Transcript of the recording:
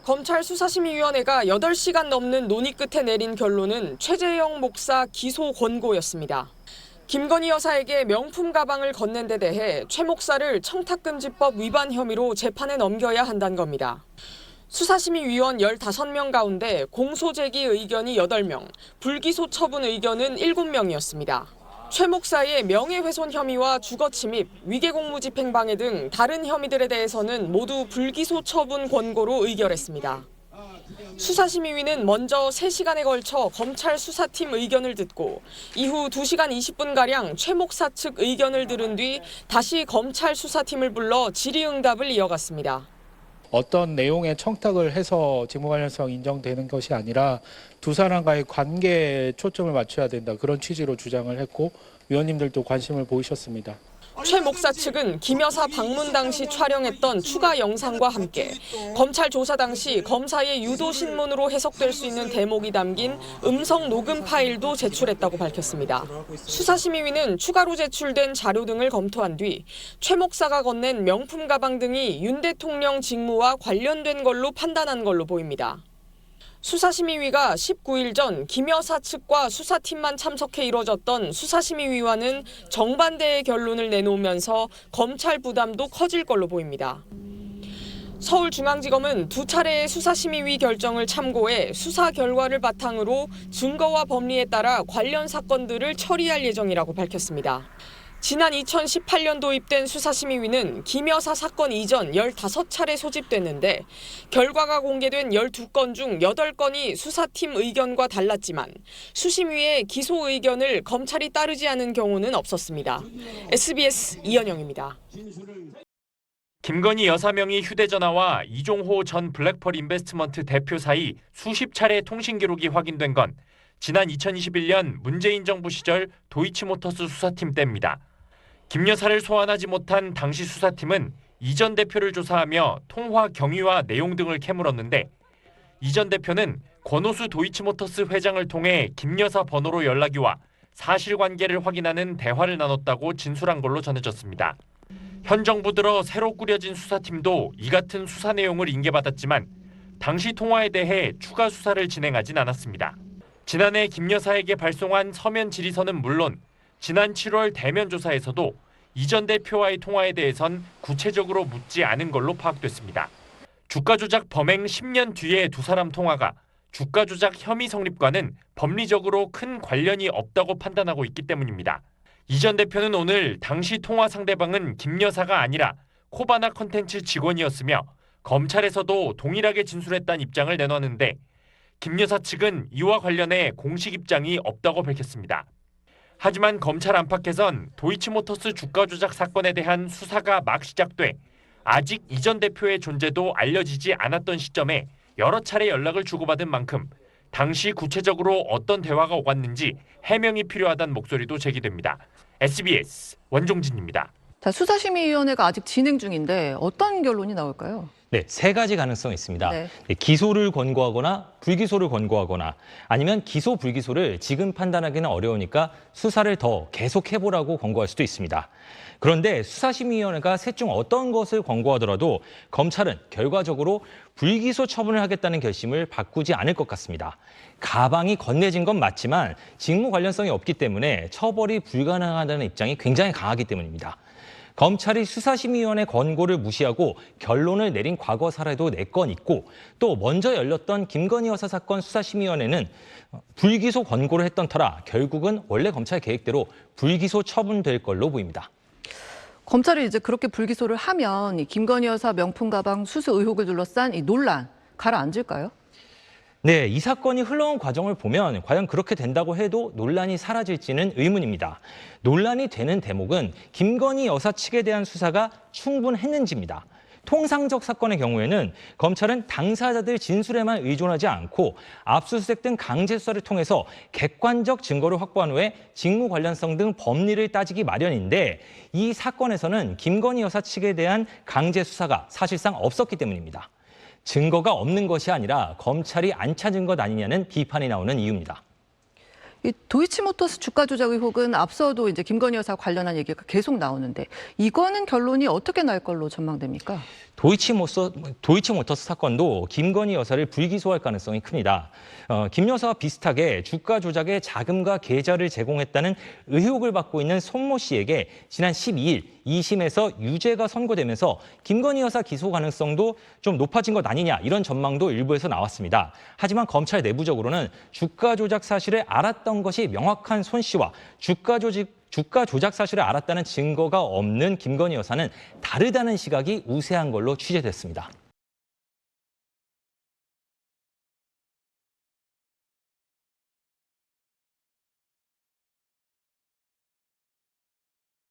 검찰 수사심의위원회가 8시간 넘는 논의 끝에 내린 결론은 최재형 목사 기소 권고였습니다. 김건희 여사에게 명품 가방을 건넨 데 대해 최 목사를 청탁금지법 위반 혐의로 재판에 넘겨야 한다는 겁니다. 수사심의위원 15명 가운데 공소 제기 의견이 8명, 불기소 처분 의견은 7명이었습니다. 최 목사의 명예훼손 혐의와 주거침입, 위계공무집행방해 등 다른 혐의들에 대해서는 모두 불기소 처분 권고로 의결했습니다. 수사심의위는 먼저 3시간에 걸쳐 검찰 수사팀 의견을 듣고 이후 2시간 20분가량 최 목사 측 의견을 들은 뒤 다시 검찰 수사팀을 불러 질의응답을 이어갔습니다. 어떤 내용의 청탁을 해서 직무 관련성 인정되는 것이 아니라 두 사람과의 관계에 초점을 맞춰야 된다. 그런 취지로 주장을 했고 위원님들도 관심을 보이셨습니다. 최 목사 측은 김 여사 방문 당시 촬영했던 추가 영상과 함께 검찰 조사 당시 검사의 유도 신문으로 해석될 수 있는 대목이 담긴 음성 녹음 파일도 제출했다고 밝혔습니다. 수사심의위는 추가로 제출된 자료 등을 검토한 뒤 최 목사가 건넨 명품 가방 등이 윤 대통령 직무와 관련된 걸로 판단한 걸로 보입니다. 수사심의위가 19일 전 김 여사 측과 수사팀만 참석해 이뤄졌던 수사심의위와는 정반대의 결론을 내놓으면서 검찰 부담도 커질 걸로 보입니다. 서울중앙지검은 2차례의 수사심의위 결정을 참고해 수사 결과를 바탕으로 증거와 법리에 따라 관련 사건들을 처리할 예정이라고 밝혔습니다. 지난 2018년 도입된 수사심의위는 김 여사 사건 이전 15차례 소집됐는데 결과가 공개된 12건 중 8건이 수사팀 의견과 달랐지만 수심위의 기소 의견을 검찰이 따르지 않은 경우는 없었습니다. SBS 이현영입니다. 김건희 여사 명의 휴대전화와 이종호 전 블랙펄 인베스트먼트 대표 사이 수십 차례 통신 기록이 확인된 건 지난 2021년 문재인 정부 시절 도이치모터스 수사팀 때입니다. 김 여사를 소환하지 못한 당시 수사팀은 이 전 대표를 조사하며 통화 경위와 내용 등을 캐물었는데 이 전 대표는 권오수 도이치모터스 회장을 통해 김 여사 번호로 연락이 와 사실관계를 확인하는 대화를 나눴다고 진술한 걸로 전해졌습니다. 현 정부 들어 새로 꾸려진 수사팀도 이 같은 수사 내용을 인계받았지만 당시 통화에 대해 추가 수사를 진행하진 않았습니다. 지난해 김 여사에게 발송한 서면 질의서는 물론 지난 7월 대면 조사에서도 이 전 대표와의 통화에 대해선 구체적으로 묻지 않은 걸로 파악됐습니다. 주가 조작 범행 10년 뒤에 두 사람 통화가 주가 조작 혐의 성립과는 법리적으로 큰 관련이 없다고 판단하고 있기 때문입니다. 이 전 대표는 오늘 당시 통화 상대방은 김 여사가 아니라 코바나 컨텐츠 직원이었으며 검찰에서도 동일하게 진술했다는 입장을 내놨는데 김 여사 측은 이와 관련해 공식 입장이 없다고 밝혔습니다. 하지만 검찰 안팎에선 도이치모터스 주가 조작 사건에 대한 수사가 막 시작돼 아직 이 전 대표의 존재도 알려지지 않았던 시점에 여러 차례 연락을 주고받은 만큼 당시 구체적으로 어떤 대화가 오갔는지 해명이 필요하다는 목소리도 제기됩니다. SBS 원종진입니다. 자, 수사심의위원회가 아직 진행 중인데 어떤 결론이 나올까요? 네, 3가지 가능성이 있습니다. 네. 기소를 권고하거나 불기소를 권고하거나 아니면 기소 불기소를 지금 판단하기는 어려우니까 수사를 더 계속해보라고 권고할 수도 있습니다. 그런데 수사심의위원회가 셋 중 어떤 것을 권고하더라도 검찰은 결과적으로 불기소 처분을 하겠다는 결심을 바꾸지 않을 것 같습니다. 가방이 건네진 건 맞지만 직무 관련성이 없기 때문에 처벌이 불가능하다는 입장이 굉장히 강하기 때문입니다. 검찰이 수사심의위원회 권고를 무시하고 결론을 내린 과거 사례도 4건 있고 또 먼저 열렸던 김건희 여사 사건 수사심의위원회는 불기소 권고를 했던 터라 결국은 원래 검찰 계획대로 불기소 처분될 걸로 보입니다. 검찰이 이제 그렇게 불기소를 하면 이 김건희 여사 명품 가방 수수 의혹을 둘러싼 이 논란 가라앉을까요? 네, 이 사건이 흘러온 과정을 보면 과연 그렇게 된다고 해도 논란이 사라질지는 의문입니다. 논란이 되는 대목은 김건희 여사 측에 대한 수사가 충분했는지입니다. 통상적 사건의 경우에는 검찰은 당사자들 진술에만 의존하지 않고 압수수색 등 강제 수사를 통해서 객관적 증거를 확보한 후에 직무 관련성 등 법리를 따지기 마련인데 이 사건에서는 김건희 여사 측에 대한 강제 수사가 사실상 없었기 때문입니다. 증거가 없는 것이 아니라 검찰이 안 찾은 것 아니냐는 비판이 나오는 이유입니다. 이 도이치모터스 주가 조작 의혹은 앞서도 이제 김건희 여사 관련한 얘기가 계속 나오는데 이거는 결론이 어떻게 날 걸로 전망됩니까? 도이치모터스 사건도 김건희 여사를 불기소할 가능성이 큽니다. 김 여사와 비슷하게 주가 조작에 자금과 계좌를 제공했다는 의혹을 받고 있는 손모 씨에게 지난 12일 2심에서 유죄가 선고되면서 김건희 여사 기소 가능성도 좀 높아진 것 아니냐 이런 전망도 일부에서 나왔습니다. 하지만 검찰 내부적으로는 주가 조작 사실을 알았던 것이 명확한 손 씨와 주가 조작 사실을 알았다는 증거가 없는 김건희 여사는 다르다는 시각이 우세한 걸로 취재됐습니다.